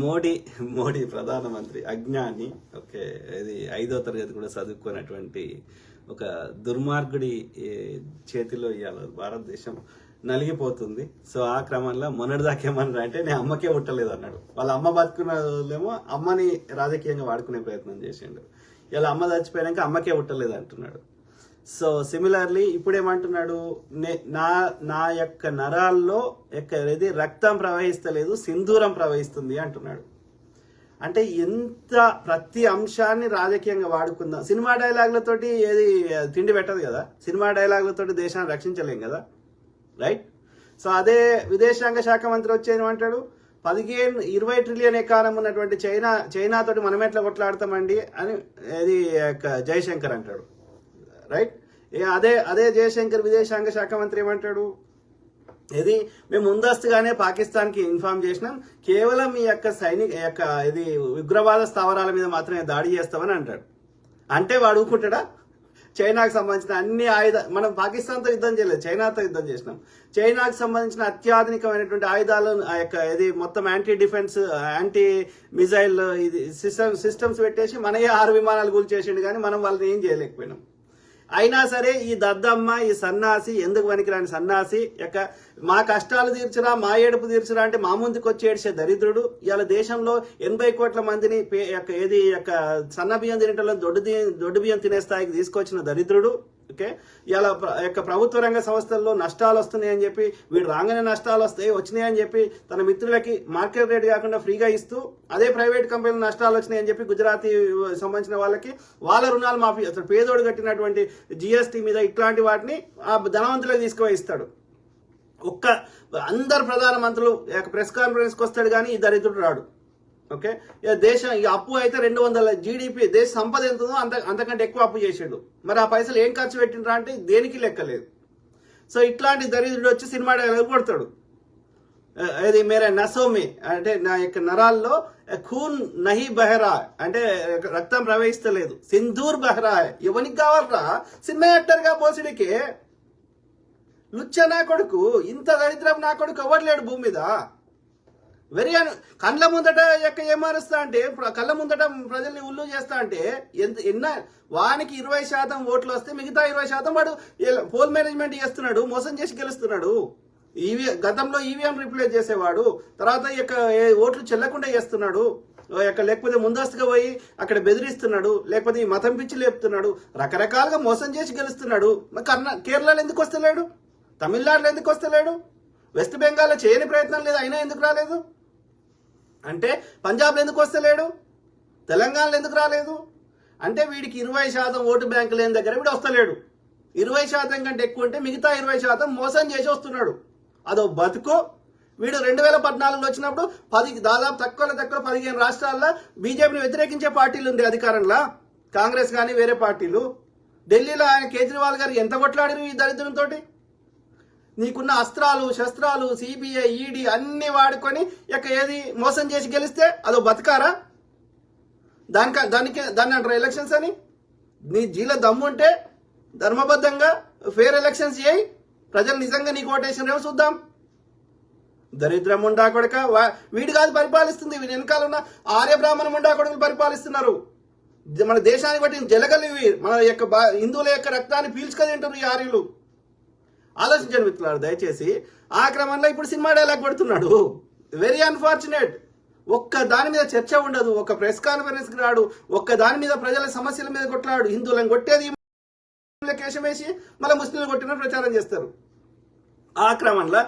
మోడీ మోడీ ప్రధానమంత్రి అజ్ఞాని. ఓకే, ఇది 5వ తరగతి కూడా చదువుకున్నటువంటి ఒక దుర్మార్గుడి చేతిలో ఇవాళ భారతదేశం నలిగిపోతుంది. సో ఆ క్రమంలో మొన్నటిదాకేమన్నా అంటే నేను అమ్మకే పుట్టలేదు అన్నాడు. వాళ్ళ అమ్మ బతుకునేమో అమ్మని రాజకీయంగా వాడుకునే ప్రయత్నం చేసిండు. ఇలా అమ్మ చచ్చిపోయాక అమ్మకే పుట్టలేదు అంటున్నాడు. సో సిమిలర్లీ ఇప్పుడు ఏమంటున్నాడు, నా యొక్క నరాల్లో ఇది రక్తం ప్రవహిస్తలేదు, సింధూరం ప్రవహిస్తుంది అంటున్నాడు. అంటే ఎంత ప్రతి అంశాన్ని రాజకీయంగా వాడుకుందాం. సినిమా డైలాగులతోటి ఏది తిండి పెట్టదు కదా, సినిమా డైలాగులతోటి దేశాన్ని రక్షించలేం కదా, రైట్? సో అదే విదేశాంగ శాఖ మంత్రి వచ్చేమంటాడు, 20 ట్రిలియన్ ఎకానమీ ఉన్నటువంటి చైనాతోటి మనం ఎట్లా కొట్లాడతామండి అని ఇది జయశంకర్ అంటాడు, రైట్? అదే జయశంకర్ విదేశాంగ శాఖ మంత్రి ఏమంటాడు, ఇది మేము ముందస్తుగానే పాకిస్తాన్కి ఇన్ఫార్మ్ చేసినాం, కేవలం ఈ యొక్క ఇది ఉగ్రవాద స్థావరాల మీద మాత్రమే దాడి చేస్తామని అంటాడు. అంటే వాడు ఊరుకుంటాడా? చైనాకు సంబంధించిన అన్ని మనం పాకిస్తాన్తో యుద్ధం చేయలేదు, చైనాతో యుద్ధం చేసినాం. చైనాకు సంబంధించిన అత్యాధునికమైనటువంటి ఆయుధాలు ఆ యొక్క ఇది మొత్తం యాంటీ డిఫెన్స్ యాంటీ మిజైల్ ఇది సిస్టమ్స్ పెట్టేసి మనయే 6 విమానాలు కూల్చేసిండు, కానీ మనం వాళ్ళని ఏం చేయలేకపోయినాం. అయినా సరే ఈ దద్దమ్మ, ఈ సన్నాసి, ఎందుకు పనికిరాని సన్నాసి యొక్క మా కష్టాలు తీర్చురా, మా ఏడుపు తీర్చురా అంటే మా ముందుకు వచ్చి ఏడ్చే దరిద్రుడు. ఇవాళ దేశంలో 80 కోట్ల మందిని సన్న బియ్యం తినేటలో దొడ్డు బియ్యం తినే స్థాయికి తీసుకొచ్చిన దరిద్రుడు. ఓకే, ఇలా యొక్క ప్రభుత్వ రంగ సంస్థల్లో నష్టాలు వస్తున్నాయని చెప్పి వీడు రాగానే నష్టాలు వచ్చినాయని చెప్పి తన మిత్రులకి మార్కెట్ రేట్ కాకుండా ఫ్రీగా ఇస్తూ, అదే ప్రైవేట్ కంపెనీలు నష్టాలు వచ్చినాయని చెప్పి గుజరాతీ సంబంధించిన వాళ్ళకి వాళ్ళ రుణాలు మాఫీ, అసలు పేదోడు కట్టినటువంటి జిఎస్టీ మీద ఇట్లాంటి వాటిని ఆ ధనవంతులకు తీసుకుపోయి ఇస్తాడు. అందరు ప్రధానమంత్రులు ప్రెస్ కాన్ఫరెన్స్కి వస్తాడు కానీ ఈ దరిద్రుడు రాడు. ఓకే, దేశం అప్పు అయితే 200 జీడిపి, దేశ సంపద ఎంత ఉందో అంతకంటే ఎక్కువ అప్పు చేసాడు. మరి ఆ పైసలు ఏం ఖర్చు పెట్టినరా అంటే దేనికి లెక్కలేదు. సో ఇట్లాంటి దరిద్రుడు వచ్చి సినిమా డైలాగ్ కొడతాడు, ఇది మేరే నసోమి అంటే నా యొక్క నరాల్లో ఖూన్ నహి బహరా అంటే రక్తం ప్రవహిస్తలేదు, సింధూర్ బహరా. ఎవరికి కావాలరా సినిమా యాక్టర్గా పోసిడికి? లుచ్చ నా కొడుకు, ఇంత దరిద్రం నా కొడుకు ఎవరు లేడు భూమి మీద. కళ్ళ ముందట ఏమారుస్తా అంటే, కళ్ళ ముందట ప్రజల్ని ఉల్లు చేస్తా అంటే వానికి 20% ఓట్లు వస్తే మిగతా 20% వాడు పోల్ మేనేజ్మెంట్ చేస్తున్నాడు, మోసం చేసి గెలుస్తున్నాడు. గతంలో ఈవీఎం రిప్లేస్ చేసేవాడు, తర్వాత ఓట్లు చెల్లకుండా చేస్తున్నాడు, లేకపోతే ముందస్తుగా పోయి అక్కడ బెదిరిస్తున్నాడు, లేకపోతే ఈ మతం పిచ్చి లేపుతున్నాడు, రకరకాలుగా మోసం చేసి గెలుస్తున్నాడు. కేరళలో ఎందుకు వస్తలేడు? తమిళనాడులో ఎందుకు వస్తలేడు? వెస్ట్ బెంగాల్లో చేయని ప్రయత్నం లేదు, అయినా ఎందుకు రాలేదు? అంటే పంజాబ్లో ఎందుకు వస్తలేడు? తెలంగాణలో ఎందుకు రాలేదు? అంటే వీడికి 20% ఓటు బ్యాంకు లేని దగ్గర వీడు వస్తలేడు. 20% కంటే ఎక్కువ ఉంటే మిగతా 20% మోసం చేసి వస్తున్నాడు. అదో బతుకు. వీడు 2014లో వచ్చినప్పుడు దాదాపు తక్కువ 15 రాష్ట్రాల్లో బీజేపీని వ్యతిరేకించే పార్టీలు ఉంది అధికారంలో, కాంగ్రెస్ కానీ వేరే పార్టీలు. ఢిల్లీలో ఆయన కేజ్రీవాల్ గారు ఎంత కొట్లాడారు ఈ దరిద్రంతో. నీకున్న అస్త్రాలు శస్త్రాలు సిబిఐ ఈడీ అన్ని వాడుకొని ఏది మోసం చేసి గెలిస్తే అదో బతకారా? దాన్ని అంటారు ఎలక్షన్స్ అని. నీ జీల దమ్ముంటే ధర్మబద్ధంగా ఫేర్ ఎలక్షన్స్ చేయి, ప్రజలు నిజంగా నీకు ఓటేసినరేమో చూద్దాం. దరిద్రం ముండా కొడుక వీడు కాదు పరిపాలిస్తుంది, వీడి వెనకాల ఉన్న ఆర్యబ్రాహ్మణ ముండా కొడుకులు పరిపాలిస్తున్నారు. మన దేశానికి బట్టి జలగలు ఇవి, మన హిందువుల యొక్క రక్తాన్ని పీల్చుక తింటారు ఈ ఆర్యులు. ఆలోచించండి మిత్రులారు దయచేసి. ఆ క్రమంలో ఇప్పుడు సినిమా డైలాగ్ పెడుతున్నాడు. Very unfortunate. ఒక్క దాని మీద చర్చ ఉండదు, ఒక ప్రెస్ కాన్ఫరెన్స్కి రాడు, ఒక్క దాని మీద ప్రజల సమస్యల మీద కొట్లాడు. హిందువులను కొట్టేది కేశం వేసి మళ్ళీ ముస్లింలు కొట్టిన ప్రచారం చేస్తారు. ఆ క్రమంలో